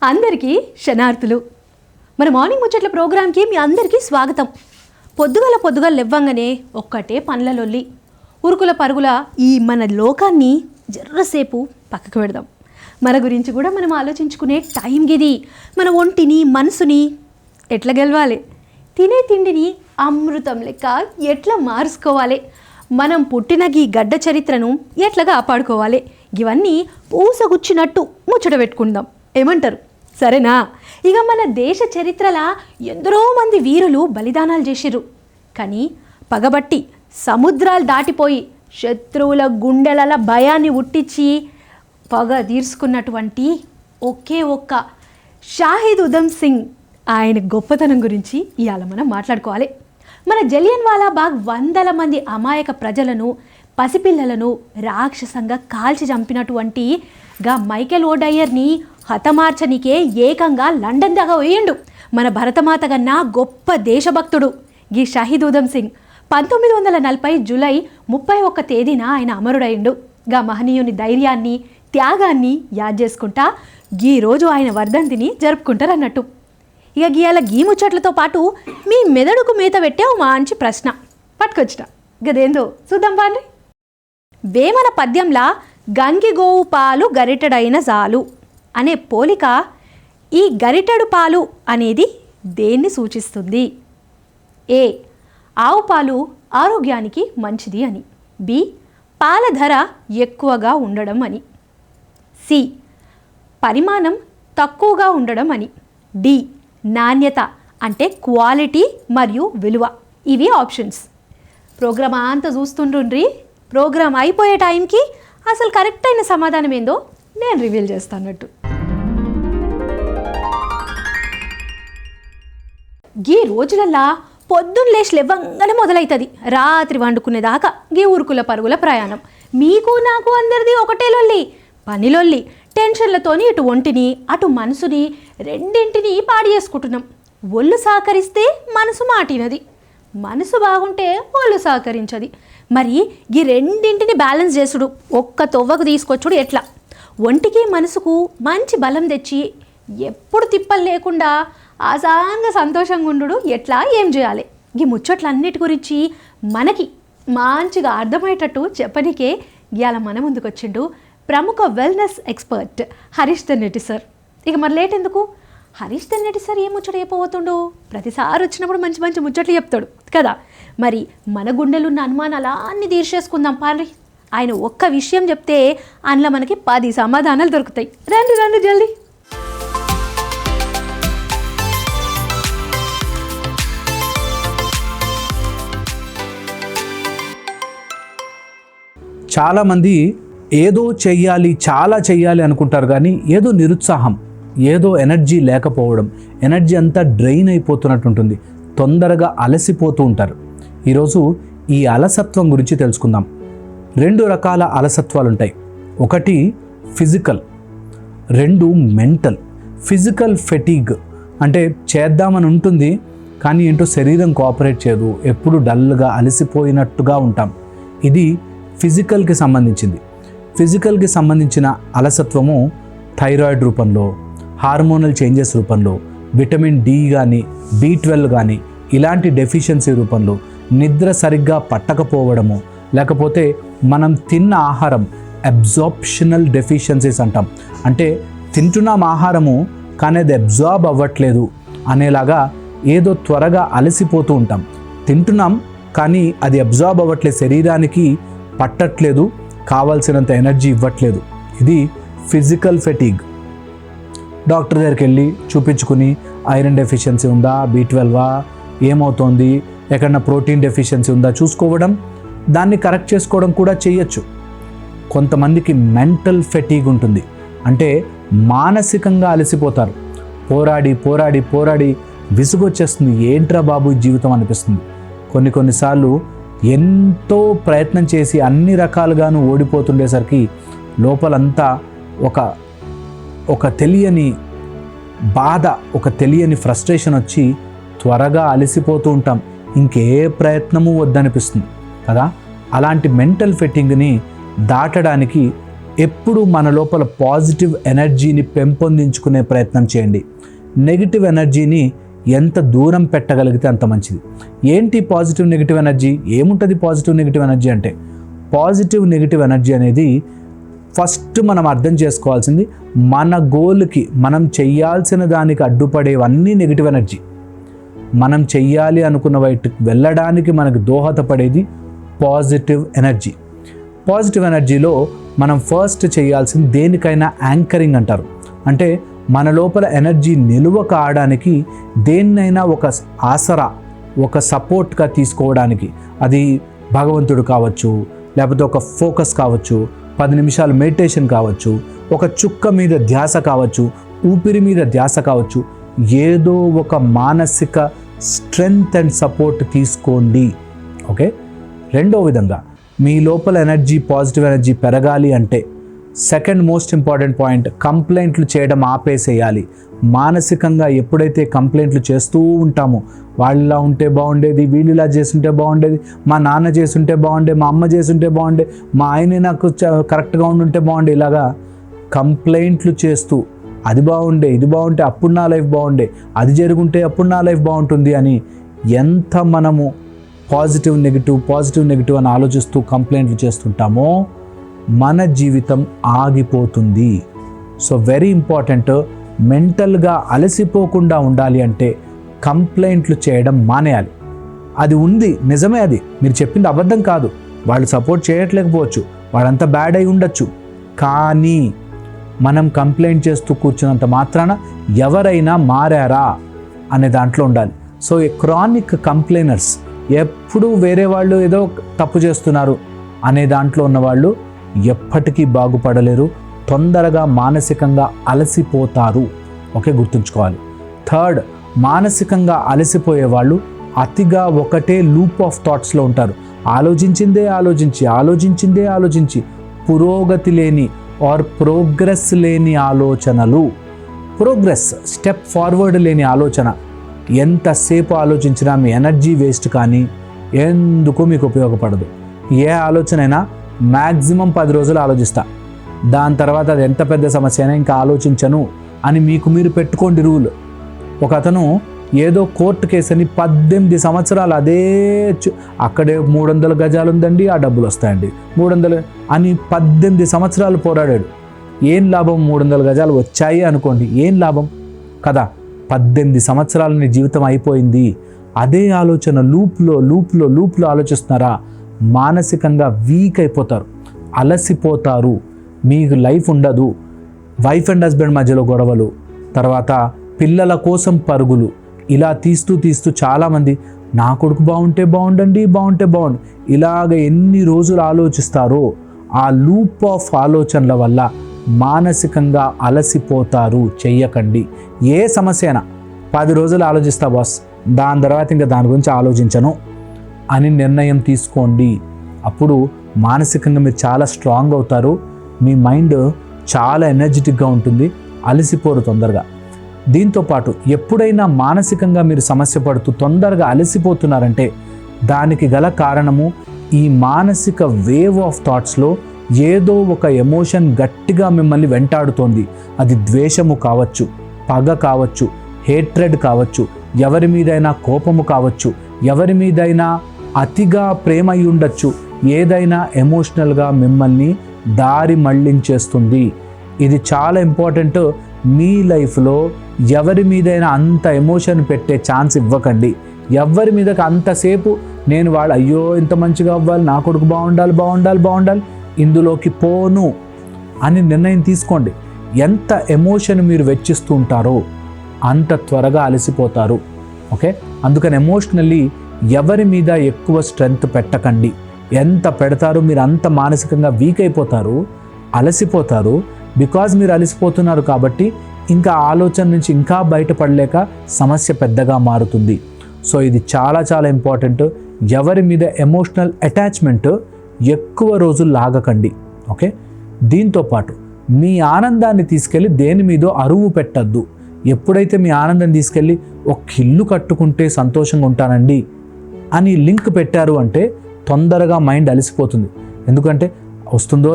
అందరికీ శనార్థులు. మన మార్నింగ్ ముచ్చట్ల ప్రోగ్రాంకి మీ అందరికీ స్వాగతం. పొద్దుగల లేవ్వంగానే ఒక్కటే పనుల లొల్లి, ఉరుకుల పరుగుల ఈ మన లోకాన్ని జర్రసేపు పక్కకు పెడదాం. మన గురించి కూడా మనం ఆలోచించుకునే టైం గిది. మన ఒంటిని మనసుని ఎట్లా గెలవాలి, తినే తిండిని అమృతం లెక్క ఎట్లా మార్చుకోవాలి, మనం పుట్టిన ఈ గడ్డ చరిత్రను ఎట్లా కాపాడుకోవాలి, ఇవన్నీ పూసగుచ్చినట్టు ముచ్చట పెట్టుకుందాం. ఏమంటారు? సరేనా? ఇక మన దేశ చరిత్రలా ఎందరో మంది వీరులు బలిదానాలు చేసిర్రు. కానీ పగబట్టి సముద్రాలు దాటిపోయి శత్రువుల గుండెల భయాన్ని ఉట్టించి పగ తీర్చుకున్నటువంటి ఒకే ఒక్క షాహిద్ ఉధమ్ సింగ్, ఆయన గొప్పతనం గురించి ఇవాళ మనం మాట్లాడుకోవాలి. మన జలియన్ వాలా బాగ్ వందల మంది అమాయక ప్రజలను, పసిపిల్లలను రాక్షసంగా కాల్చి చంపినటువంటి మైకేల్ ఓడయ్యర్ని హతమార్చనికే ఏకంగా లండన్ దాకా వేయండు మన భరతమాత కన్నా గొప్ప దేశభక్తుడు ఈ షాహిద్ ఉధమ్ సింగ్. 1940 జూలై 31 తేదీన ఆయన అమరుడైండు. మహనీయుని ధైర్యాన్ని, త్యాగాన్ని యాద్ చేసుకుంటా ఈరోజు ఆయన వర్ధంతిని జరుపుకుంటారు అన్నట్టు. ఇక గీయాల గీ ముచ్చట్లతో పాటు మీ మెదడుకు మేత పెట్టే మంచి ప్రశ్న పట్టుకొచ్చిన. గదేందో చూద్దాం పాండ్రి. వేమన పద్యంలా గంగిగోవు పాలు గరిటెడైన జాలు అనే పోలిక ఈ గరిటెడు పాలు అనేది దేన్ని సూచిస్తుంది? ఏ, ఆవు పాలు ఆరోగ్యానికి మంచిది అని. బి, పాల ధర ఎక్కువగా ఉండడం అని. సి, పరిమాణం తక్కువగా ఉండడం అని. డి, నాణ్యత అంటే క్వాలిటీ మరియు విలువ. ఇవి ఆప్షన్స్. ప్రోగ్రామ్ అంతా చూస్తుండ్రి. ప్రోగ్రామ్ అయిపోయే టైంకి అసలు కరెక్ట్ అయిన సమాధానం ఏందో నేను రివీల్ చేస్తానట్టు. ఈ రోజులల్లా పొద్దున్న లేచి లేవ్వంగానే మొదలవుతుంది రాత్రి వండుకునేదాకా గీ ఉరుకుల పరుగుల ప్రయాణం. మీకు నాకు అందరిది ఒకటే లొల్లి, పనిలొల్లి. టెన్షన్లతోని ఇటు ఒంటిని అటు మనసుని రెండింటిని పాడు చేసుకుంటున్నాం. ఒళ్ళు సహకరిస్తే మనసు మాటినది, మనసు బాగుంటే ఒళ్ళు సహకరించది. మరి ఈ రెండింటిని బ్యాలెన్స్ చేసుడు, ఒక్క తొవ్వకు తీసుకొచ్చుడు ఎట్లా? ఒంటికి మనసుకు మంచి బలం తెచ్చి ఎప్పుడు తిప్పలు లేకుండా ఆసాంగా సంతోషంగా ఉండు ఎట్లా, ఏం చేయాలి? ఈ ముచ్చట్లన్నిటి గురించి మనకి మంచిగా అర్థమయ్యేటట్టు చెప్పనికే ఇవాళ మన ముందుకు వచ్చిండు ప్రముఖ wellness expert Harish Tenneti sir. ఇక మరి లేట్ ఎందుకు, హరీష్ తెన్నేటి సార్ ఏ ముచ్చట చెప్పబోతుండు? ప్రతిసారి వచ్చినప్పుడు మంచి మంచి ముచ్చట్లు చెప్తాడు కదా. మరి మన గుండెలున్న అనుమానాలు అన్నీ తీర్చేసుకుందాం పారి. ఆయన ఒక్క విషయం చెప్తే అందులో మనకి 10 సమాధానాలు దొరుకుతాయి. రండి జల్దీ. చాలామంది ఏదో చెయ్యాలి, చాలా చెయ్యాలి అనుకుంటారు, కానీ ఏదో నిరుత్సాహం, ఏదో ఎనర్జీ లేకపోవడం, ఎనర్జీ అంతా డ్రైన్ అయిపోతున్నట్టు ఉంటుంది, తొందరగా అలసిపోతూ ఉంటారు. ఈరోజు ఈ అలసత్వం గురించి తెలుసుకుందాం. 2 రకాల అలసత్వాలు ఉంటాయి. ఒకటి ఫిజికల్, 2 మెంటల్. ఫిజికల్ ఫెటీగ్ అంటే చేద్దామని ఉంటుంది కానీ ఏంటో శరీరం కోఆపరేట్ చేయదు, ఎప్పుడు డల్గా అలసిపోయినట్టుగా ఉంటాం. ఇది ఫిజికల్కి సంబంధించింది. ఫిజికల్కి సంబంధించిన అలసత్వము థైరాయిడ్ రూపంలో, హార్మోనల్ చేంజెస్ రూపంలో, విటమిన్ డి కానీ B12 కానీ ఇలాంటి డెఫిషియన్సీ రూపంలో, నిద్ర సరిగ్గా పట్టకపోవడము, లేకపోతే మనం తిన్న ఆహారం అబ్జార్ప్షనల్ డెఫిషియన్సీస్ అంటాం. అంటే తింటున్నాం ఆహారము కానీ అది అబ్జార్బ్ అవ్వట్లేదు అనేలాగా ఏదో త్వరగా అలసిపోతూ ఉంటాం. తింటున్నాం కానీ అది అబ్జార్బ్ అవ్వట్లేదు, శరీరానికి పట్టట్లేదు, కావాల్సినంత ఎనర్జీ ఇవ్వట్లేదు. ఇది ఫిజికల్ ఫెటీగ్. డాక్టర్ దగ్గరికి వెళ్ళి చూపించుకుని ఐరన్ డెఫిషియన్సీ ఉందా, B12 ఏమవుతోంది, ఎక్కడన్నా ప్రోటీన్ డెఫిషియన్సీ ఉందా చూసుకోవడం, దాన్ని కరెక్ట్ చేసుకోవడం కూడా చేయొచ్చు. కొంతమందికి మెంటల్ ఫెటీగ్ ఉంటుంది. అంటే మానసికంగా అలసిపోతారు. పోరాడి విసుగొచ్చేస్తుంది, ఏంట్రా బాబు జీవితం అనిపిస్తుంది. కొన్నిసార్లు ఎంతో ప్రయత్నం చేసి అన్ని రకాలుగాను ఓడిపోతుండేసరికి లోపలంతా ఒక తెలియని బాధ, ఒక తెలియని ఫ్రస్ట్రేషన్ వచ్చి త్వరగా అలసిపోతూ ఉంటాం, ఇంకే ప్రయత్నము వద్దనిపిస్తుంది కదా. అలాంటి మెంటల్ ఫెట్టింగ్ని దాటడానికి ఎప్పుడు మన లోపల పాజిటివ్ ఎనర్జీని పెంపొందించుకునే ప్రయత్నం చేయండి. నెగిటివ్ ఎనర్జీని ఎంత దూరం పెట్టగలిగితే అంత మంచిది. ఏంటి పాజిటివ్ నెగిటివ్ ఎనర్జీ? ఏముంటుంది పాజిటివ్ నెగిటివ్ ఎనర్జీ అంటే? పాజిటివ్ నెగిటివ్ ఎనర్జీ అనేది ఫస్ట్ మనం అర్థం చేసుకోవాల్సింది, మన గోల్కి మనం చెయ్యాల్సిన దానికి అడ్డుపడేవన్నీ నెగిటివ్ ఎనర్జీ. మనం చెయ్యాలి అనుకున్న వైపుకి వెళ్ళడానికి మనకు దోహదపడేది పాజిటివ్ ఎనర్జీ. పాజిటివ్ ఎనర్జీలో మనం ఫస్ట్ చేయాల్సింది దేనికైనా యాంకరింగ్ అంటారు. అంటే మన లోపల ఎనర్జీ నిలువ కావడానికి దేన్నైనా ఒక ఆసరా, ఒక సపోర్ట్గా తీసుకోవడానికి, అది భగవంతుడు కావచ్చు, లేకపోతే ఒక ఫోకస్ కావచ్చు, 10 నిమిషాలు మెడిటేషన్ కావచ్చు, ఒక చుక్క మీద ధ్యాస కావచ్చు, ఊపిరి మీద ధ్యాస కావచ్చు, ఏదో ఒక మానసిక స్ట్రెంగ్త్ అండ్ సపోర్ట్ తీసుకోండి. ఓకే. రెండో విధంగా మీ లోపల ఎనర్జీ, పాజిటివ్ ఎనర్జీ పెరగాలి అంటే సెకండ్ మోస్ట్ ఇంపార్టెంట్ పాయింట్, కంప్లైంట్లు చేయడం ఆపేసేయాలి. మానసికంగా ఎప్పుడైతే కంప్లైంట్లు చేస్తూ ఉంటామో, వాళ్ళు ఇలా ఉంటే బాగుండేది, వీళ్ళు ఇలా చేస్తుంటే బాగుండేది, మా నాన్న చేస్తుంటే బాగుండే, మా అమ్మ చేస్తుంటే బాగుండే, మా ఆయనే నాకు కరెక్ట్గా ఉండుంటే బాగుండే, ఇలాగా కంప్లైంట్లు చేస్తూ అది బాగుండే, ఇది బాగుంటే అప్పుడు నా లైఫ్ బాగుండే, అది జరుగుంటే అప్పుడు నా లైఫ్ బాగుంటుంది అని ఎంత మనము పాజిటివ్ నెగిటివ్ అని ఆలోచిస్తూ కంప్లైంట్లు చేస్తుంటామో మన జీవితం ఆగిపోతుంది. సో వెరీ ఇంపార్టెంట్, మెంటల్గా అలసిపోకుండా ఉండాలి అంటే కంప్లైంట్లు చేయడం మానేయాలి. అది ఉంది, నిజమే, అది మీరు చెప్పింది అబద్ధం కాదు, వాళ్ళు సపోర్ట్ చేయట్లేకపోవచ్చు, వాళ్ళంతా బ్యాడ్ అయి ఉండొచ్చు, కానీ మనం కంప్లైంట్ చేస్తూ కూర్చున్నంత మాత్రాన ఎవరైనా మారారా అనే దాంట్లో ఉండాలి. సో ఈ క్రానిక్ కంప్లైనర్స్, ఎప్పుడూ వేరే వాళ్ళు ఏదో తప్పు చేస్తున్నారు అనే దాంట్లో ఉన్నవాళ్ళు ఎప్పటికీ బాగుపడలేరు, తొందరగా మానసికంగా అలసిపోతారు. ఓకే, గుర్తుంచుకోవాలి. థర్డ్, మానసికంగా అలసిపోయే వాళ్ళు అతిగా ఒకటే లూప్ ఆఫ్ థాట్స్లో ఉంటారు. ఆలోచించిందే ఆలోచించి పురోగతి లేని ప్రోగ్రెస్ లేని ఆలోచనలు, ప్రోగ్రెస్ స్టెప్ ఫార్వర్డ్ లేని ఆలోచన. ఎంతసేపు ఆలోచించినా మీ ఎనర్జీ వేస్ట్, కానీ ఎందుకు మీకు ఉపయోగపడదు. ఏ ఆలోచన అయినా మ్యాక్సిమం 10 రోజులు ఆలోచిస్తా, దాని తర్వాత అది ఎంత పెద్ద సమస్య అయినా ఇంకా ఆలోచించను అని మీకు మీరు పెట్టుకోండి రూల్. ఒక అతను ఏదో కోర్టు కేసు అని 18 సంవత్సరాలు అదే అక్కడే 300 గజాలు ఉందండి, ఆ డబ్బులు వస్తాయండి 300 అని 18 సంవత్సరాలు పోరాడాడు. ఏం లాభం? 300 గజాలు వచ్చాయి అనుకోండి, ఏం లాభం కదా? 18 సంవత్సరాలు నీ జీవితం అయిపోయింది. అదే ఆలోచన లూప్లో ఆలోచిస్తున్నారా, మానసికంగా వీక్ అయిపోతారు, అలసిపోతారు, మీకు లైఫ్ ఉండదు. వైఫ్ అండ్ హస్బెండ్ మధ్యలో గొడవలు, తర్వాత పిల్లల కోసం పరుగులు, ఇలా తీస్తూ చాలామంది నా కొడుకు బాగుంటే బాగుండండి, ఇలాగ ఎన్ని రోజులు ఆలోచిస్తారో ఆ లూప్ ఆఫ్ ఆలోచనల వల్ల మానసికంగా అలసిపోతారు. చెయ్యకండి. ఏ సమస్య అయినా 10 రోజులు ఆలోచిస్తా బాస్, దాని తర్వాత ఇంకా దాని గురించి ఆలోచించను అని నిర్ణయం తీసుకోండి. అప్పుడు మానసికంగా మీరు చాలా స్ట్రాంగ్ అవుతారు, మీ మైండ్ చాలా ఎనర్జెటిక్గా ఉంటుంది, అలసిపోరు తొందరగా. దీంతోపాటు ఎప్పుడైనా మానసికంగా మీరు సమస్య పడుతూ తొందరగా అలసిపోతున్నారంటే దానికి గల కారణము ఈ మానసిక వేవ్ ఆఫ్ థాట్స్లో ఏదో ఒక ఎమోషన్ గట్టిగా మిమ్మల్ని వెంటాడుతోంది. అది ద్వేషము కావచ్చు, పగ కావచ్చు, హేట్రెడ్ కావచ్చు, ఎవరి మీదైనా కోపము కావచ్చు, ఎవరి మీదైనా అతిగా ప్రేమ అయి ఉండొచ్చు. ఏదైనా ఎమోషనల్గా మిమ్మల్ని దారి మళ్లించేస్తుంది. ఇది చాలా ఇంపార్టెంట్. మీ లైఫ్లో ఎవరి మీదైనా అంత ఎమోషన్ పెట్టే ఛాన్స్ ఇవ్వకండి. ఎవరి మీదకి అంతసేపు నేను వాళ్ళు అయ్యో ఇంత మంచిగా అవ్వాలి, నా కొడుకు బాగుండాలి ఇందులోకి పోను అని నిర్ణయం తీసుకోండి. ఎంత ఎమోషన్ మీరు వెచ్చిస్తూ ఉంటారో అంత త్వరగా అలసిపోతారు. ఓకే, అందుకని ఎమోషనల్లీ ఎవరి మీద ఎక్కువ స్ట్రెంగ్త్ పెట్టకండి. ఎంత పెడతారో మీరు అంత మానసికంగా వీక్ అయిపోతారు, అలసిపోతారు. బికాజ్ మీరు అలసిపోతున్నారు కాబట్టి ఇంకా ఆలోచన నుంచి ఇంకా బయటపడలేక సమస్య పెద్దగా మారుతుంది. సో ఇది చాలా చాలా ఇంపార్టెంట్. ఎవరి మీద ఎమోషనల్ అటాచ్మెంట్ ఎక్కువ రోజులు లాగకండి. ఓకే, దీంతోపాటు మీ ఆనందాన్ని తీసుకెళ్ళి దేని మీదో అరువు పెట్టద్దు. ఎప్పుడైతే మీ ఆనందం తీసుకెళ్ళి ఒక ఇల్లు కట్టుకుంటే సంతోషంగా ఉంటానండి అని లింక్ పెట్టారు అంటే తొందరగా మైండ్ అలసిపోతుంది. ఎందుకంటే వస్తుందో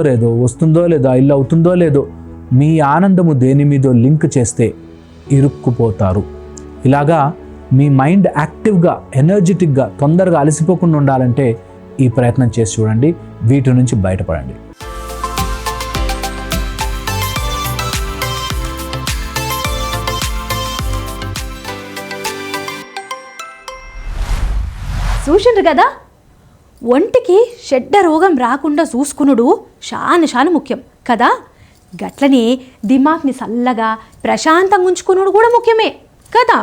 లేదో ఇల్లు అవుతుందో లేదో, మీ ఆనందము దేని మీదో లింక్ చేస్తే ఇరుక్కుపోతారు. ఇలాగా మీ మైండ్ యాక్టివ్గా, ఎనర్జెటిక్గా, తొందరగా అలసిపోకుండా ఉండాలంటే ఈ ప్రయత్నం చేసి చూడండి. వీటి నుంచి బయటపడండి. చూసిండ్రు కదా, ఒంటికి చెడ్డ రోగం రాకుండా చూసుకునుడు చాలా ముఖ్యం కదా. గట్లనే దిమాగ్ని చల్లగా ప్రశాంతంగా ఉంచుకునుడు కూడా ముఖ్యమే కదా.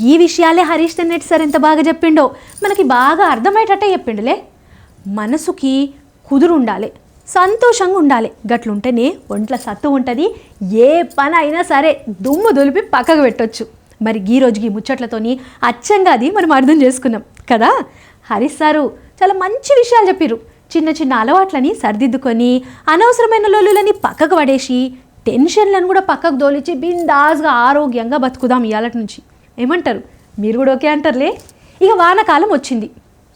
ఈ విషయాలే హరీష్ తెన్నెట్ సార్ ఎంత బాగా చెప్పిండో, మనకి బాగా అర్థమయ్యేటట్టే చెప్పిండులే. మనసుకి కుదురు ఉండాలి, సంతోషంగా ఉండాలి. గట్లుంటేనే ఒంట్ల సత్తు ఉంటుంది. ఏ పని అయినా సరే దుమ్ము దులిపి పక్కకు పెట్టొచ్చు. మరి ఈ రోజుకి ముచ్చట్లతోని అచ్చంగా అది మనం అర్థం చేసుకున్నాం కదా. హరీష్ సారు చాలా మంచి విషయాలు చెప్పిర్రు. చిన్న అలవాట్లని సరిదిద్దుకొని, అనవసరమైన లొల్లులని పక్కకు పడేసి, టెన్షన్లను కూడా పక్కకు దోలిచి బిందాస్గా ఆరోగ్యంగా బతుకుదాం ఇవాళ నుంచి. ఏమంటారు? మీరు కూడా ఓకే అంటారులే. ఇక వానకాలం వచ్చింది,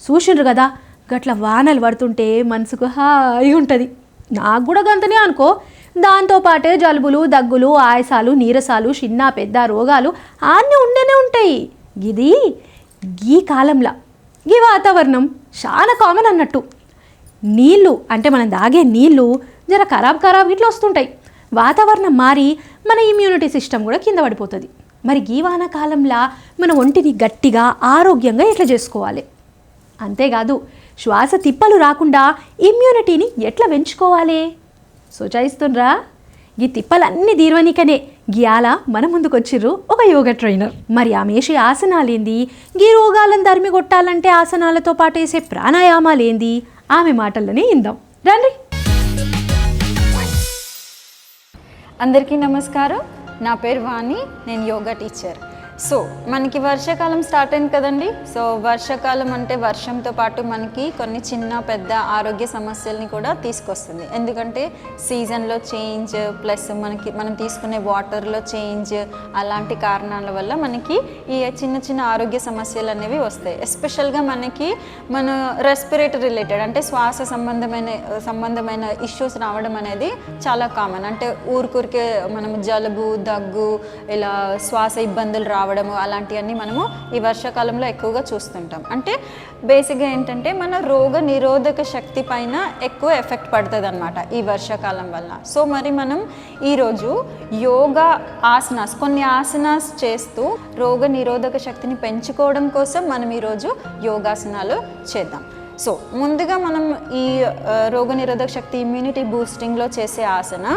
చూసిండ్రు కదా. గట్ల వానలు పడుతుంటే మనసుకు హాయిగా ఉంటుంది. నాకు కూడా గంతనే అనుకో. దాంతోపాటే జలుబులు, దగ్గులు, ఆయాసాలు, నీరసాలు, చిన్న పెద్ద రోగాలు అన్నీ ఉండనే ఉంటాయి. ఇది ఈ కాలంలో ఈ వాతావరణం చాలా కామన్ అన్నట్టు. నీళ్ళు అంటే మనం తాగే నీళ్ళు జర ఖరాబ్ ఇట్లా వస్తుంటాయి. వాతావరణం మారి మన ఇమ్యూనిటీ సిస్టమ్ కూడా కింద పడిపోతుంది. మరి ఈ వానాకాలంలో మన ఒంటిని గట్టిగా ఆరోగ్యంగా ఎట్లా చేసుకోవాలి? అంతేకాదు, శ్వాస తిప్పలు రాకుండా ఇమ్యూనిటీని ఎట్లా పెంచుకోవాలి? సూచాయిస్తుండ్రా? ఈ తిప్పలన్నీ దీర్వనికనే గియాల మన ముందుకు వచ్చిర్రు ఒక యోగా ట్రైనర్. మరి ఆమె వేసే ఆసనాలేంది, ఈ రోగాలను తరిమి కొట్టాలంటే ఆసనాలతో పాటు వేసే ప్రాణాయామాలేంది, ఆమె మాటల్లోనే ఇందాం రండి. అందరికీ నమస్కారం. నా పేరు వాణి, నేను యోగా టీచర్. సో మనకి వర్షాకాలం స్టార్ట్ అయింది కదండి. సో వర్షాకాలం అంటే వర్షంతో పాటు మనకి కొన్ని చిన్న పెద్ద ఆరోగ్య సమస్యల్ని కూడా తీసుకొస్తుంది. ఎందుకంటే సీజన్లో చేంజ్ ప్లస్ మనం తీసుకునే వాటర్లో చేంజ్, అలాంటి కారణాల వల్ల మనకి ఈ చిన్న ఆరోగ్య సమస్యలు అనేవి వస్తాయి. ఎస్పెషల్గా మనకి మన రెస్పిరేటరీ రిలేటెడ్ అంటే శ్వాస సంబంధమైన ఇష్యూస్ రావడం అనేది చాలా కామన్. అంటే ఊరికే మనము జలుబు, దగ్గు, ఇలా శ్వాస ఇబ్బందులు రావడము, అలాంటివన్నీ మనము ఈ వర్షాకాలంలో ఎక్కువగా చూస్తుంటాం. అంటే బేసిక్గా ఏంటంటే మన రోగ నిరోధక శక్తి పైన ఎక్కువ ఎఫెక్ట్ పడుతుంది అన్నమాట ఈ వర్షాకాలం వల్ల. సో మరి మనం ఈరోజు యోగా ఆసనాస్, కొన్ని ఆసనాస్ చేస్తూ రోగ నిరోధక శక్తిని పెంచుకోవడం కోసం మనం ఈరోజు యోగాసనాలు చేద్దాం. సో ముందుగా మనం ఈ రోగనిరోధక శక్తి ఇమ్యూనిటీ బూస్టింగ్లో చేసే ఆసన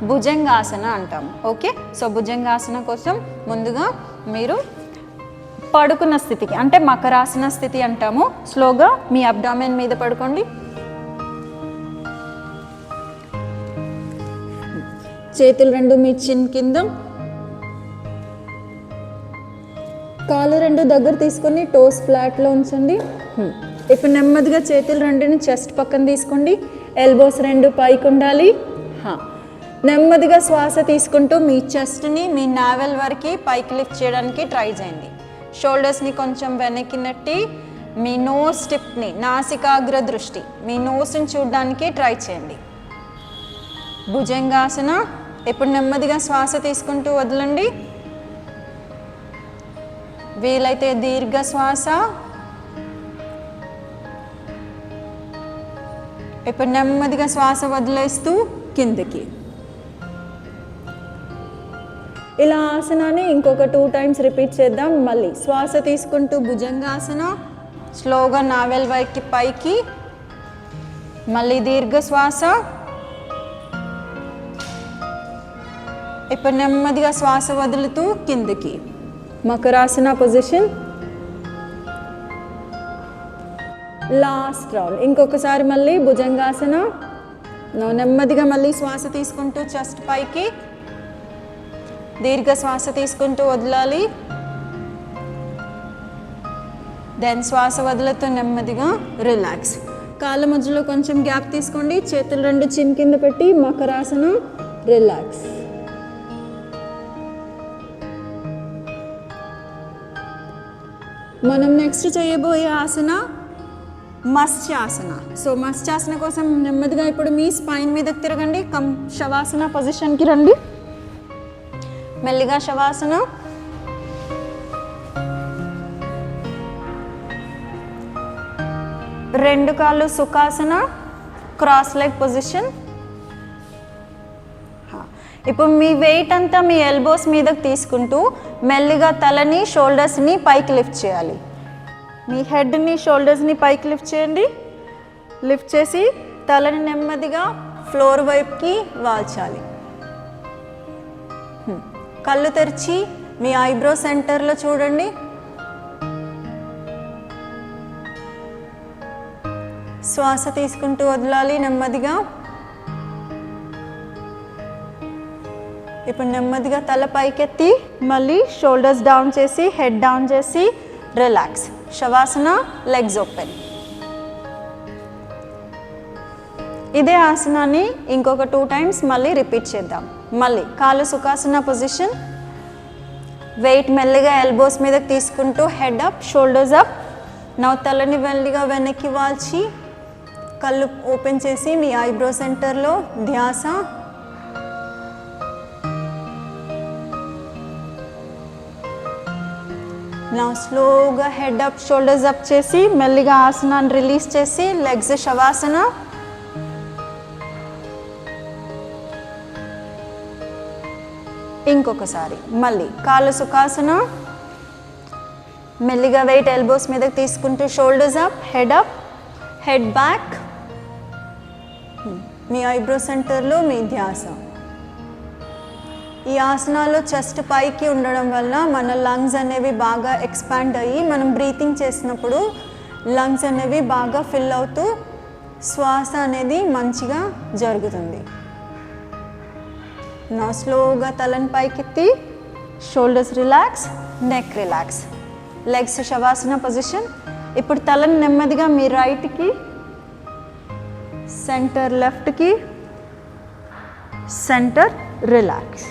భుజంగాసన అంటాం. ఓకే, సో భుజంగాసన కోసం ముందుగా మీరు పడుకున్న స్థితికి, అంటే మకరాసన స్థితి అంటాము. స్లోగా మీ అబ్డామెన్ మీద పడుకోండి. చేతులు రెండు మీ చిన్ కింద, కాళ్ళు రెండు దగ్గర తీసుకొని టోస్ ఫ్లాట్లో ఉంచండి. ఇప్పుడు నెమ్మదిగా చేతులు రెండుని చెస్ట్ పక్కన తీసుకోండి. ఎల్బోస్ రెండు పైకి ఉండాలి. నెమ్మదిగా శ్వాస తీసుకుంటూ మీ చెస్ట్ని మీ నావెల్ వరకు పైకి లిఫ్ట్ చేయడానికి ట్రై చేయండి. షోల్డర్స్ని కొంచెం వెనక్కి నెట్టి మీ నోస్ టిప్ని, నాసికాగ్ర దృష్టి మీ నోస్ని చూడడానికి ట్రై చేయండి. భుజంగాసన. ఇప్పుడు నెమ్మదిగా శ్వాస తీసుకుంటూ వదలండి. వీలైతే దీర్ఘ శ్వాస. ఇప్పుడు నెమ్మదిగా శ్వాస వదిలేస్తూ కిందకి. ఇలా ఆసనాన్ని ఇంకొక 2 times రిపీట్ చేద్దాం. మళ్ళీ శ్వాస తీసుకుంటూ భుజంగాసన, స్లోగా నావెల్ వైకి పైకి, మళ్ళీ దీర్ఘ శ్వాస. ఇప్పుడు నెమ్మదిగా శ్వాస వదులుతూ కిందకి. మకరాసన పొజిషన్. Last round. ఇంకొకసారి మళ్ళీ భుజంగాసన. నెమ్మదిగా మళ్ళీ శ్వాస తీసుకుంటూ చెస్ట్ పైకి, దీర్ఘ శ్వాస తీసుకుంటూ వదలాలి. దెన్ శ్వాస వదులుతూ నెమ్మదిగా రిలాక్స్. కాళ్ళ మధ్యలో కొంచెం గ్యాప్ తీసుకోండి. చేతులు రెండు చిన్ కింద పెట్టి మకరాసన, రిలాక్స్. మనం నెక్స్ట్ చేయబోయే ఆసన మత్స్యాసన. సో మత్స్యాసన కోసం నెమ్మదిగా ఇప్పుడు మీ స్పైన్ మీదకి తిరగండి. శవాసన పొజిషన్కి రండి. మెల్లిగా శవాసన. రెండు కాళ్ళు సుఖాసన, క్రాస్ లెగ్ పొజిషన్. ఇప్పుడు మీ వెయిట్ అంతా మీ ఎల్బోస్ మీదకి తీసుకుంటూ మెల్లిగా తలని షోల్డర్స్ని పైకి లిఫ్ట్ చేయాలి. మీ హెడ్ని షోల్డర్స్ని పైకి లిఫ్ట్ చేయండి. లిఫ్ట్ చేసి తలని నెమ్మదిగా ఫ్లోర్ వైపుకి వాల్చాలి. కళ్ళు తెరిచి మీ ఐబ్రో సెంటర్లో చూడండి. శ్వాస తీసుకుంటూ వదలాలి నెమ్మదిగా. ఇప్పుడు నెమ్మదిగా తల పైకెత్తి మళ్ళీ షోల్డర్స్ డౌన్ చేసి హెడ్ డౌన్ చేసి రిలాక్స్. శవాసన, legs open. ఇదే ఆసనాన్ని ఇంకొక 2 times మళ్ళీ రిపీట్ చేద్దాం. మళ్ళీ కాళ్ళు సుఖాసన పొజిషన్. వెయిట్ మెల్లిగా ఎల్బోస్ మీదకి తీసుకుంటూ హెడ్ అప్, షోల్డర్స్ అప్. నవ్వు తలని మెల్లిగా వెనక్కి వాల్చి కళ్ళు ఓపెన్ చేసి మీ ఐబ్రో సెంటర్లో ధ్యాస. నా స్లోగా హెడ్ అప్, షోల్డర్స్ అప్ చేసి మెల్లిగా ఆసనాన్ని రిలీజ్ చేసి లెగ్స్ శవాసన. ఇంకొకసారి మళ్ళీ కాళ్ళు సుఖాసన. మెల్లిగా వెయిట్ ఎల్బోస్ మీదకి తీసుకుంటూ షోల్డర్స్ అప్, హెడ్ బ్యాక్. మీ ఐబ్రో సెంటర్లో మీ ధ్యాస. ఈ ఆసనాల్లో చెస్ట్ పైకి ఉండడం వల్ల మన లంగ్స్ అనేవి బాగా ఎక్స్పాండ్ అయ్యి మనం బ్రీతింగ్ చేసినప్పుడు లంగ్స్ అనేవి బాగా ఫిల్ అవుతూ శ్వాస అనేది మంచిగా జరుగుతుంది. నా స్లోగా తలని పైకెత్తి shoulders relax, neck relax, legs shavasana position. ఇప్పుడు తలని నెమ్మదిగా మీ రైట్కి, సెంటర్ లెఫ్ట్కి, సెంటర్ రిలాక్స్.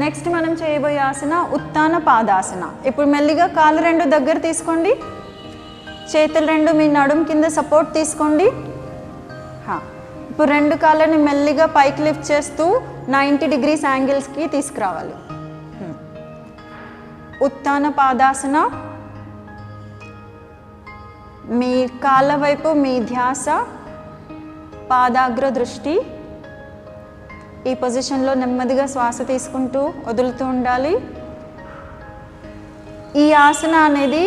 నెక్స్ట్ మనం చేయబోయే ఆసన ఉత్తాన పాదాసన. ఇప్పుడు మెల్లిగా కాళ్ళు 2 దగ్గర తీసుకోండి. చేతులు 2 మీ నడుం కింద సపోర్ట్ తీసుకోండి. ఇప్పుడు 2 కాళ్ళని మెల్లిగా పైకి లిఫ్ట్ చేస్తూ 90 degrees యాంగిల్స్కి తీసుకురావాలి. ఉత్తాన పాదాసన. మీ కాళ్ళ వైపు మీ ధ్యాస, పాదాగ్ర దృష్టి. ఈ పొజిషన్లో నెమ్మదిగా శ్వాస తీసుకుంటూ వదులుతూ ఉండాలి. ఈ ఆసన అనేది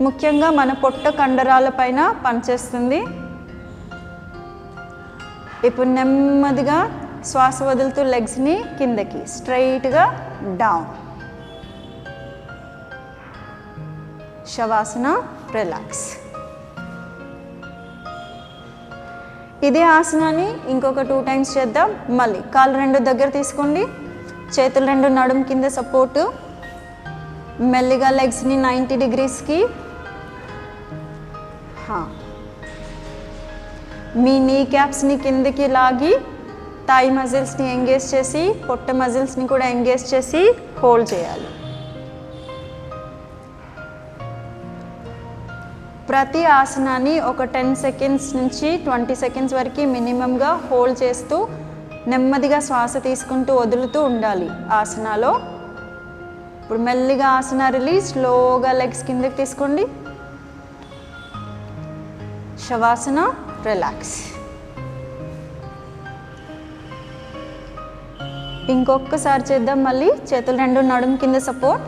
ముఖ్యంగా మన పొట్ట కండరాల పైన పనిచేస్తుంది. ఇప్పుడు నెమ్మదిగా శ్వాస వదులుతూ లెగ్స్ని కిందకి స్ట్రైట్గా డౌన్. శవాసన, రిలాక్స్. ఇదే ఆసనాన్ని ఇంకొక 2 times చేద్దాం. మళ్ళీ కాళ్ళు 2 దగ్గర తీసుకోండి. చేతులు 2 నడుం కింద సపోర్టు. మెల్లిగా లెగ్స్ని 90 degreesకి. మీ నీ క్యాప్స్ని కిందకి లాగి థై మజిల్స్ని ఎంగేజ్ చేసి పొట్ట మజిల్స్ని కూడా ఎంగేజ్ చేసి హోల్డ్ చేయాలి. ప్రతి ఆసనాన్ని ఒక 10 seconds నుంచి 20 seconds వరకు మినిమంగా హోల్డ్ చేస్తూ నెమ్మదిగా శ్వాస తీసుకుంటూ వదులుతూ ఉండాలి ఆసనాలో. ఇప్పుడు మెల్లిగా ఆసన రిలీజ్, స్లోగా లెగ్స్ కిందకి తీసుకోండి. శవాసన, రిలాక్స్. ఇంకొకసారి చేద్దాం. మళ్ళీ చేతులు 2 నడుం కింద సపోర్ట్.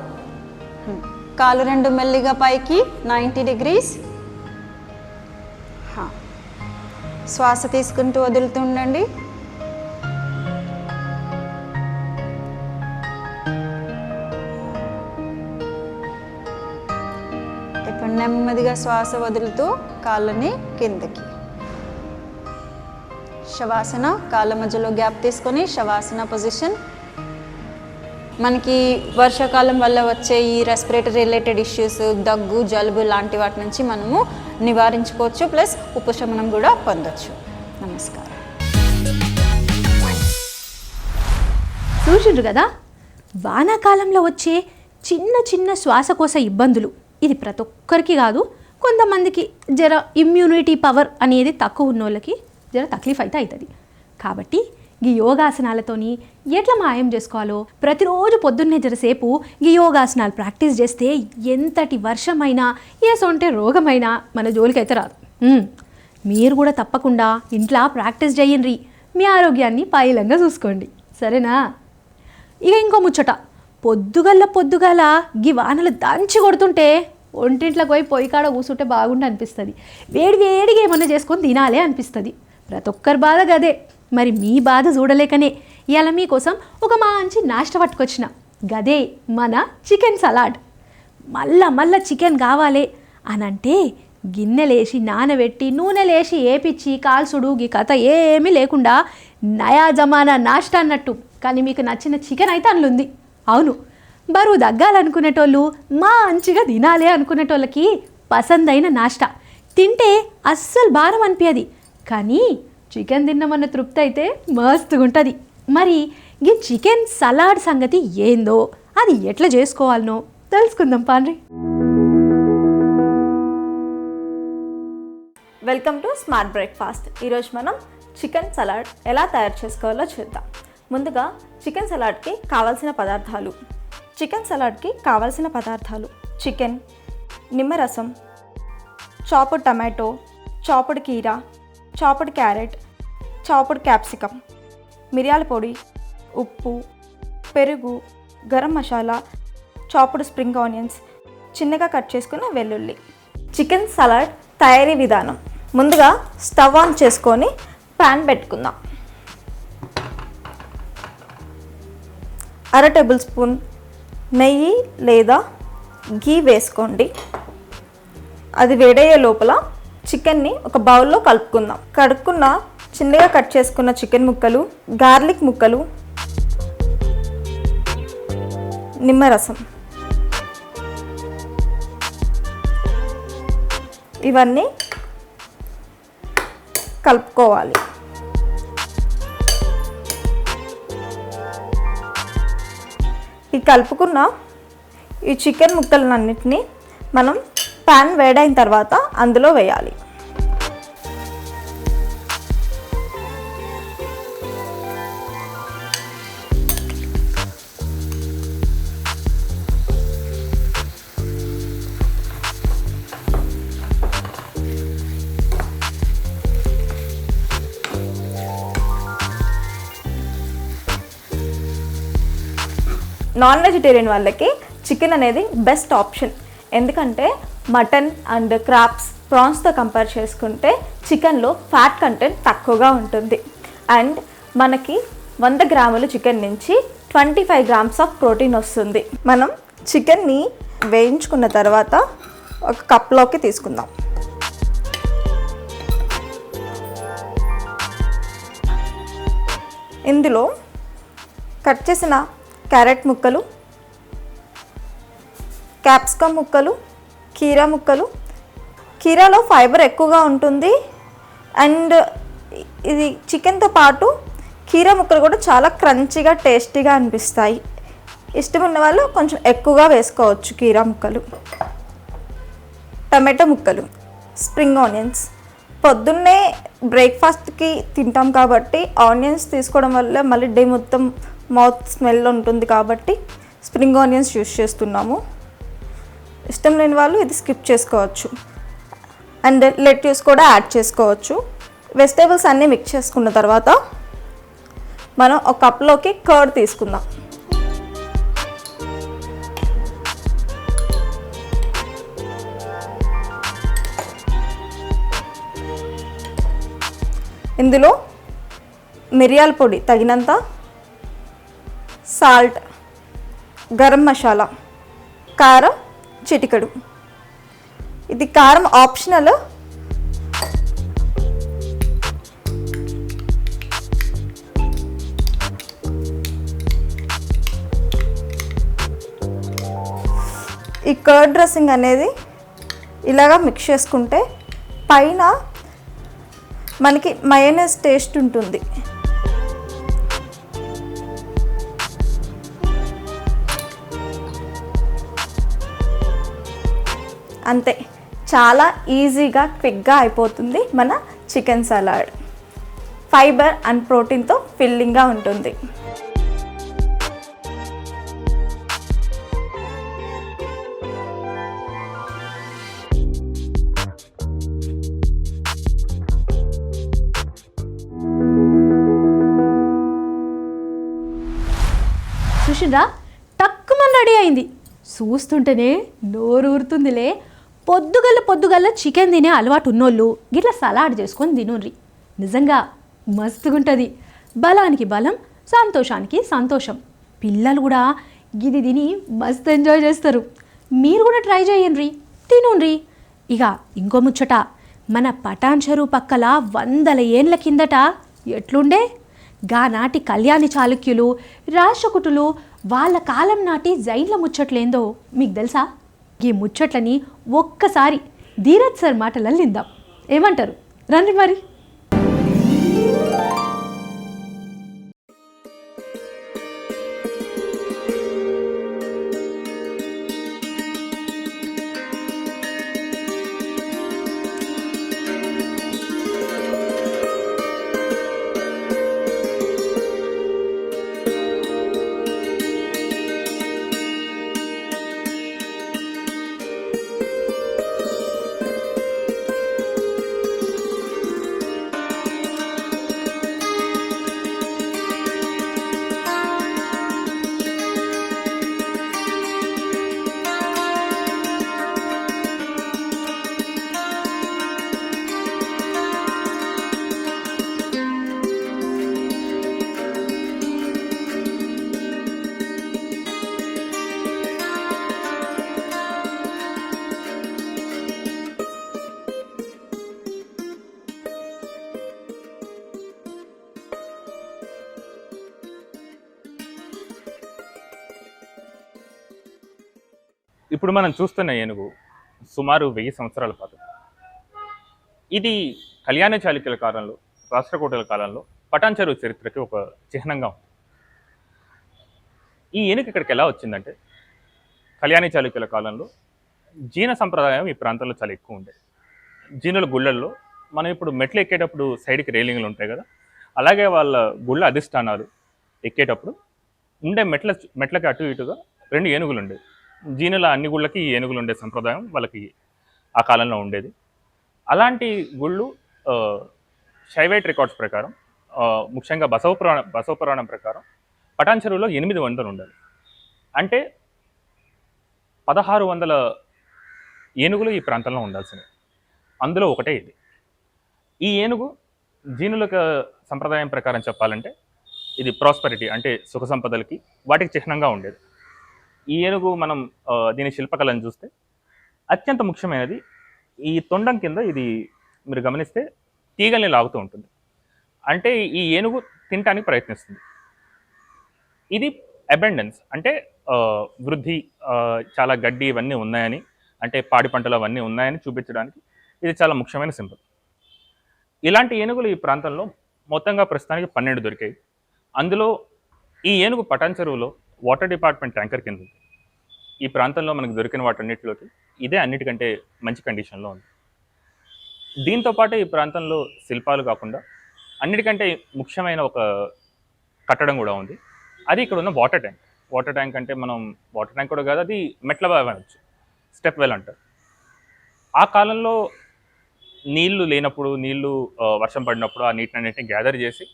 కాళ్ళు 2 మెల్లిగా పైకి 90 degrees. శ్వాస తీసుకుంటూ వదులుతూ ఉండండి. ఇప్పుడు నెమ్మదిగా శ్వాస వదులుతూ కాళ్ళని కిందకి. శవాసన, కాళ్ళ మధ్యలో గ్యాప్ తీసుకొని శవాసన పొజిషన్. మనకి వర్షాకాలం వల్ల వచ్చే ఈ రెస్పిరేటరీ రిలేటెడ్ ఇష్యూస్, దగ్గు, జలుబు లాంటి వాటి నుంచి మనము నివారించుకోవచ్చు, ప్లస్ ఉపశమనం కూడా పొందొచ్చు. నమస్కారం. చూసిండ్రు కదా, వానాకాలంలో వచ్చే చిన్న చిన్న శ్వాసకోశ ఇబ్బందులు ఇది ప్రతి ఒక్కరికి కాదు, కొంతమందికి జర ఇమ్యూనిటీ పవర్ అనేది తక్కువ ఉన్న వాళ్ళకి జర తక్లీఫ్ అయితే అవుతుంది. కాబట్టి ఈ యోగాసనాలతోని ఎట్లా మాయం చేసుకోవాలో ప్రతిరోజు పొద్దున్నే జరసేపు ఈ యోగాసనాలు ప్రాక్టీస్ చేస్తే ఎంతటి వర్షమైనా ఏ సొంటే రోగమైనా మన జోలికైతే రాదు. మీరు కూడా తప్పకుండా ఇంట్లో ప్రాక్టీస్ చేయండి, మీ ఆరోగ్యాన్ని పైలంగా చూసుకోండి, సరేనా? ఇక ఇంకో ముచ్చట, పొద్దుగల గీ వానలు దంచి కొడుతుంటే ఒంటింట్లోకి పోయి పొయ్యి కాడ కూర్చుంటే బాగుండి అనిపిస్తుంది. వేడిగా ఏమన్నా చేసుకొని తినాలే అనిపిస్తుంది. ప్రతి ఒక్కరి బాధ గదే. మరి మీ బాధ చూడలేకనే ఇవాళ మీకోసం ఒక మంచి నాష్ట పట్టుకొచ్చిన. గదే మన చికెన్ సలాడ్. మళ్ళా చికెన్ కావాలి అని అంటే గిన్నెలేసి నానబెట్టి నూనెలేసి ఏపిచ్చి కాల్చుడు గీ కథ ఏమీ లేకుండా నయా జమానా నాష్ట అన్నట్టు. కానీ మీకు నచ్చిన చికెన్ అయితే అందులో ఉంది. అవును, బరువు తగ్గాలనుకునేటోళ్ళు, మంచిగా తినాలి అనుకునేటోళ్ళకి పసందైన నాష్ట. తింటే అస్సలు భారం అనిపించదు, కానీ చికెన్ తిన్నామన్న తృప్తి అయితే మస్తుగా ఉంటుంది. మరి ఈ చికెన్ సలాడ్ సంగతి ఏందో, అది ఎట్లా చేసుకోవాలనో తెలుసుకుందాం పాండ్రి. Welcome to smart breakfast. ఈరోజు మనం చికెన్ సలాడ్ ఎలా తయారు చేసుకోవాలో చూద్దాం. ముందుగా చికెన్ సలాడ్కి కావాల్సిన పదార్థాలు. చికెన్, నిమ్మరసం, చాపుడ్ టమాటో, చాపుడ్ కీరా, చాపుడ్ క్యారెట్, చాపుడ్ క్యాప్సికమ్, మిరియాల పొడి, ఉప్పు, పెరుగు, గరం మసాలా, చాపుడ్ స్ప్రింగ్ ఆనియన్స్, చిన్నగా కట్ చేసుకున్న వెల్లుల్లి. చికెన్ సలాడ్ తయారీ విధానం. ముందుగా స్టవ్ ఆన్ చేసుకొని ప్యాన్ పెట్టుకుందాం. 1/2 టేబుల్ స్పూన్ నెయ్యి లేదా ఘీ వేసుకోండి. అది వేడయ్యే లోపల చికెన్ని ఒక బౌల్లో కలుపుకుందాం. కడుక్కున్న చిన్నగా కట్ చేసుకున్న చికెన్ ముక్కలు, గార్లిక్ ముక్కలు, నిమ్మరసం, ఇవన్నీ కలుపుకోవాలి. ఈ కలుపుకున్న ఈ చికెన్ ముక్కలన్నిటిని మనం ప్యాన్ వేడైన తర్వాత అందులో వేయాలి. నాన్ వెజిటేరియన్ వాళ్ళకి చికెన్ అనేది బెస్ట్ ఆప్షన్. ఎందుకంటే మటన్ అండ్ క్రాబ్స్, ప్రాన్స్తో కంపేర్ చేసుకుంటే చికెన్లో ఫ్యాట్ కంటెంట్ తక్కువగా ఉంటుంది. అండ్ మనకి 100 గ్రాముల చికెన్ నుంచి 25 గ్రామ్స్ ఆఫ్ ప్రోటీన్ వస్తుంది. మనం చికెన్ని వేయించుకున్న తర్వాత ఒక కప్లోకి తీసుకుందాం. ఇందులో కట్ చేసిన క్యారెట్ ముక్కలు, క్యాప్సికమ్ ముక్కలు, కీరా ముక్కలు. కీరాలో ఫైబర్ ఎక్కువగా ఉంటుంది అండ్ ఇది చికెన్తో పాటు కీరా ముక్కలు కూడా చాలా క్రంచీగా టేస్టీగా అనిపిస్తాయి. ఇష్టం ఉన్న వాళ్ళు కొంచెం ఎక్కువగా వేసుకోవచ్చు కీరా ముక్కలు. టమాటో ముక్కలు, స్ప్రింగ్ ఆనియన్స్. పొద్దున్నే బ్రేక్ఫాస్ట్కి తింటాం కాబట్టి ఆనియన్స్ తీసుకోవడం వల్ల మళ్ళీ డే మొత్తం మౌత్ స్మెల్ ఉంటుంది కాబట్టి స్ప్రింగ్ ఆనియన్స్ యూస్ చేస్తున్నాము. ఇష్టం లేని వాళ్ళు ఇది స్కిప్ చేసుకోవచ్చు. అండ్ లెట్యూస్ కూడా యాడ్ చేసుకోవచ్చు. వెజిటేబుల్స్ అన్నీ మిక్స్ చేసుకున్న తర్వాత మనం ఒక కప్లోకి కర్డ్ తీసుకుందాం. ఇందులో మిరియాల పొడి తగినంత, సాల్ట్, గరం మసాలా, కారం చిటికెడు. ఇది కారం ఆప్షనల్. ఈ కర్డ్ డ్రెస్సింగ్ అనేది ఇలాగా మిక్స్ చేసుకుంటే పైన మనకి మయోనైస్ టేస్ట్ ఉంటుంది. అంతే, చాలా ఈజీగా క్విక్గా అయిపోతుంది మన చికెన్ సలాడ్. ఫైబర్ అండ్ ప్రోటీన్తో ఫిల్లింగ్గా ఉంటుంది. చూసిండ్రా, టక్కుమని రెడీ అయింది. చూస్తుంటేనే నోరు ఊరుతుందిలే. పొద్దుగల్ల చికెన్ తినే అలవాటు ఉన్నోళ్ళు గిట్లా సలాడ్ చేసుకొని తినుర్రి. నిజంగా మస్తుగుంటుంది. బలానికి బలం, సంతోషానికి సంతోషం. పిల్లలు కూడా గిది తిని మస్తు ఎంజాయ్ చేస్తారు. మీరు కూడా ట్రై చేయండి, తినుండ్రి. ఇక ఇంకో ముచ్చట, మన పటాన్ చెరువు పక్కల 100 ఏళ్ళ కిందట ఎట్లుండే గానాటి కళ్యాణి చాళుక్యులు, రాష్ట్రకుటులు వాళ్ళ కాలం నాటి జైన్ల ముచ్చట్లేందో మీకు తెలుసా? ఈ ముచ్చట్లని ఒక్కసారి ధీరజ్ సార్ మాటలలో విందాం. ఏమంటారు? రండి మరి. ఇప్పుడు మనం చూస్తున్న ఏనుగు సుమారు 1000 సంవత్సరాల పాటు. ఇది కళ్యాణ చాళుక్యుల కాలంలో, రాష్ట్రకూటుల కాలంలో పటాన్ చెరువు చరిత్రకి ఒక చిహ్నంగా ఉంది. ఈ ఏనుగు ఇక్కడికి ఎలా వచ్చిందంటే, కళ్యాణ చాళుక్యుల కాలంలో జీన సంప్రదాయం ఈ ప్రాంతంలో చాలా ఎక్కువ ఉండేది. జీనుల గుళ్ళల్లో మనం ఇప్పుడు మెట్లు ఎక్కేటప్పుడు సైడ్కి రైలింగ్లు ఉంటాయి కదా, అలాగే వాళ్ళ గుళ్ళ అధిష్టానాలు ఎక్కేటప్పుడు ఉండే మెట్లకి అటు ఇటుగా 2 ఏనుగులు ఉండేవి. జీనుల అన్ని గుళ్ళకి ఈ ఏనుగులు ఉండే సంప్రదాయం వాళ్ళకి ఆ కాలంలో ఉండేది. అలాంటి గుళ్ళు షైవైట్ రికార్డ్స్ ప్రకారం, ముఖ్యంగా బసవ పురాణం ప్రకారం పటాన్ చెరువులో 800 ఉండాలి. అంటే 1600 ఏనుగులు ఈ ప్రాంతంలో ఉండాల్సినవి. అందులో ఒకటే ఇది. ఈ ఏనుగు జీనుల సంప్రదాయం ప్రకారం చెప్పాలంటే ఇది ప్రాస్పరిటీ, అంటే సుఖ సంపదలకి వాటికి చిహ్నంగా ఉండేది. ఈ ఏనుగు మనం దీని శిల్పకళను చూస్తే అత్యంత ముఖ్యమైనది, ఈ తొండం కింద ఇది మీరు గమనిస్తే తీగల్ని లాగుతూ ఉంటుంది. అంటే ఈ ఏనుగు తినటానికి ప్రయత్నిస్తుంది. ఇది అబెండెన్స్, అంటే వృద్ధి, చాలా గడ్డి ఇవన్నీ ఉన్నాయని, అంటే పాడి పంటలు అవన్నీ ఉన్నాయని చూపించడానికి ఇది చాలా ముఖ్యమైన సింబల్. ఇలాంటి ఏనుగులు ఈ ప్రాంతంలో మొత్తంగా ప్రస్తుతానికి 12 దొరికాయి. అందులో ఈ ఏనుగు పటాన్ చెరువులో వాటర్ డిపార్ట్మెంట్ ట్యాంకర్ కింద ఉంది. ఈ ప్రాంతంలో మనకు దొరికిన వాటన్నిటిలోకి ఇదే అన్నిటికంటే మంచి కండిషన్లో ఉంది. దీంతోపాటు ఈ ప్రాంతంలో శిల్పాలు కాకుండా అన్నిటికంటే ముఖ్యమైన ఒక కట్టడం కూడా ఉంది. అది ఇక్కడ ఉన్న వాటర్ ట్యాంక్. వాటర్ ట్యాంక్ అంటే మనం వాటర్ ట్యాంక్ కూడా కాదు, అది మెట్ల బావి అనొచ్చు, స్టెప్ వెల్ అంటారు. ఆ కాలంలో నీళ్లు లేనప్పుడు, నీళ్లు వర్షం పడినప్పుడు ఆ నీటిని గ్యాదర్ చేసి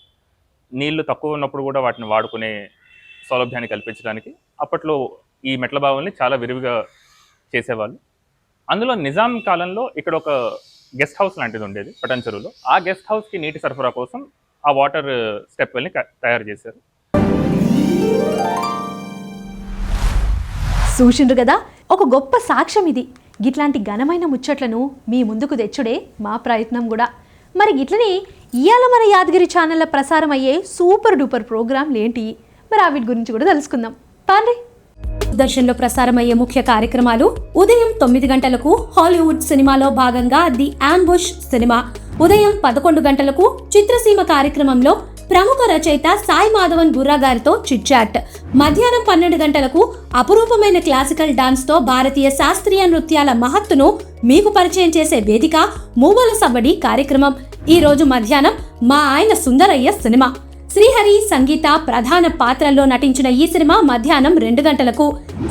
నీళ్లు తక్కువ ఉన్నప్పుడు కూడా వాటిని వాడుకునే సౌలభ్యాన్ని కల్పించడానికి అప్పట్లో ఈ మెట్ల బావుల్ని చాలా విరివిగా చేసేవాళ్ళు. అందులో నిజాం కాలంలో ఇక్కడ ఒక గెస్ట్ హౌస్ లాంటిది ఉండేది పటాన్ చెరువులో. ఆ గెస్ట్ హౌస్కి నీటి సరఫరా కోసం ఆ వాటర్ స్టెప్ వెల్ని తయారు చేశారు. చూసిండ్రు కదా, ఒక గొప్ప సాక్ష్యం ఇది. గిట్లాంటి ఘనమైన ముచ్చట్లను మీ ముందుకు తెచ్చుడే మా ప్రయత్నం కూడా. మరి గిట్లనే ఇవాళ మన యాదగిరి ఛానల్లో ప్రసారం అయ్యే సూపర్ డూపర్ ప్రోగ్రాంలు ఏంటి, మరి వీటి గురించి కూడా తెలుసుకుందాం. పాండి. దర్శన్లో ప్రసారమయ్యే ముఖ్య కార్యక్రమాలు: ఉదయం 9 గంటలకు హాలీవుడ్ సినిమాలో భాగంగా ది అంబుష్ సినిమా, ఉదయం 11 గంటలకు చిత్రసీమ కార్యక్రమంలో ప్రముఖ రచయిత సాయి మాధవన్ బుర్రా గారితో చిట్ చాట్. మధ్యాహ్నం 12 గంటలకు అపురూపమైన క్లాసికల్ డాన్స్ తో భారతీయ శాస్త్రీయ నృత్యాల మహత్తును మీకు పరిచయం చేసే వేదిక మూవల సవ్వడి కార్యక్రమం. ఈ రోజు మధ్యాహ్నం మా ఆయన సుందరయ్య సినిమా. శ్రీహరి, సంగీత ప్రధాన పాత్రల్లో నటించిన ఈ సినిమా మధ్యాహ్నం 2 గంటలకు.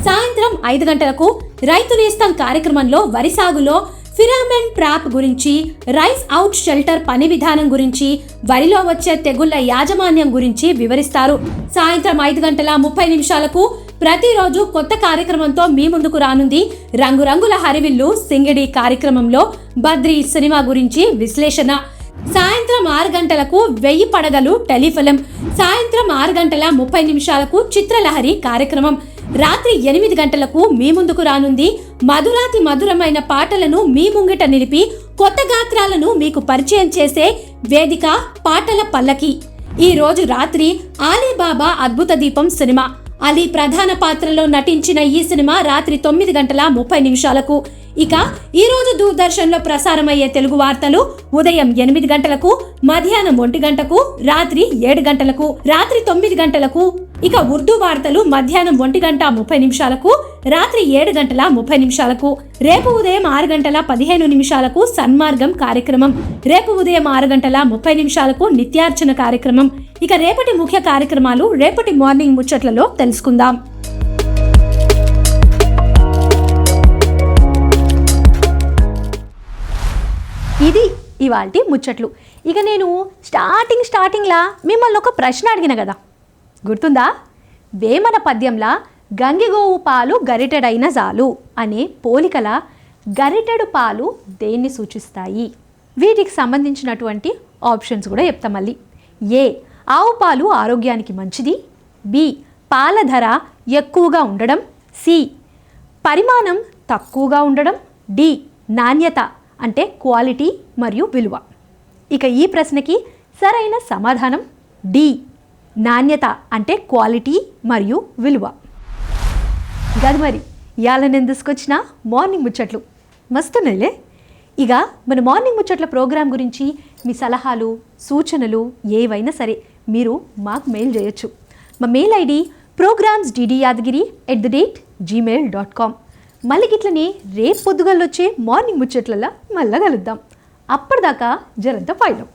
సాయంత్రం 5 గంటలకు రైతు నేస్తం కార్యక్రమంలో వరి సాగులో ఫిరామెన్ ట్రాప్ గురించి, రైస్ అవుట్ షెల్టర్ పని విధానం గురించి, వరిలో వచ్చే తెగుళ్ల యాజమాన్యం గురించి వివరిస్తారు. సాయంత్రం 5:30 ప్రతిరోజు కొత్త కార్యక్రమంతో మీ ముందుకు రానుంది రంగురంగుల హరివిల్లు సింగిడి కార్యక్రమంలో బద్రీ సినిమా గురించి విశ్లేషణ. సాయంత్రం 6 గంటలకు 1000 పడగలు టెలిఫిలిం. సాయంత్రం 6:30 చిత్రలహరి కార్యక్రమం. రాత్రి 8 గంటలకు మీ ముందుకు రానుంది మధురాతి మధురమైన పాటలను మీ ముంగిట నిలిపి కొత్త గాత్రాలను మీకు పరిచయం చేసే వేదిక పాటల పల్లకి. ఈ రోజు రాత్రి ఆలీబాబా అద్భుత దీపం సినిమా. అలీ ప్రధాన పాత్రలో నటించిన ఈ సినిమా రాత్రి 9:30 ఇక ఈ రోజు దూరదర్శన్లో ప్రసారమయ్యే తెలుగు వార్తలు ఉదయం 8 గంటలకు, మధ్యాహ్నం 1 గంటకు, రాత్రి 7 గంటలకు, రాత్రి 9 గంటలకు. ఇక ఉర్దూ వార్తలు మధ్యాహ్నం 1:30 రాత్రి 7:30. రేపు ఉదయం 6:15 సన్మార్గం కార్యక్రమం. రేపు ఉదయం 6:30 నిత్యార్చన కార్యక్రమం. ఇక రేపటి ముఖ్య కార్యక్రమాలు రేపటి మార్నింగ్ ముచ్చట్లలో తెలుసుకుందాం. ఇది ఇవాల్టి ముచ్చట్లు. ఇక నేను స్టార్టింగ్లా మిమ్మల్ని ఒక ప్రశ్న అడిగిన కదా, గుర్తుందా? వేమన పద్యంలా గంగిగోవు పాలు గరిటెడైన జాలు అనే పోలికల గరిటెడు పాలు దేన్ని సూచిస్తాయి? వీటికి సంబంధించినటువంటి ఆప్షన్స్ కూడా చెప్తా మళ్ళీ. ఏ, ఆవు పాలు ఆరోగ్యానికి మంచిది. బి, పాల ధర ఎక్కువగా ఉండడం. సి, పరిమాణం తక్కువగా ఉండడం. డి, నాణ్యత అంటే క్వాలిటీ మరియు విలువ. ఇక ఈ ప్రశ్నకి సరైన సమాధానం డి, నాణ్యత అంటే క్వాలిటీ మరియు విలువ. గది మరి ఇవాళ నేను తీసుకొచ్చిన మార్నింగ్ ముచ్చట్లు మస్తున్నాయిలే. ఇక మన మార్నింగ్ ముచ్చట్ల ప్రోగ్రాం గురించి మీ సలహాలు, సూచనలు ఏవైనా సరే మీరు మాకు మెయిల్ చేయొచ్చు. మా మెయిల్ ఐడి programs.ddiyadgiri@gmail.com. మళ్ళీ గిట్లనే రేపు పొద్దుగల్లొచ్చే మార్నింగ్ ముచ్చట్లలో మళ్ళా కలుద్దాం. అప్పటిదాకా జరంత ఫైలం.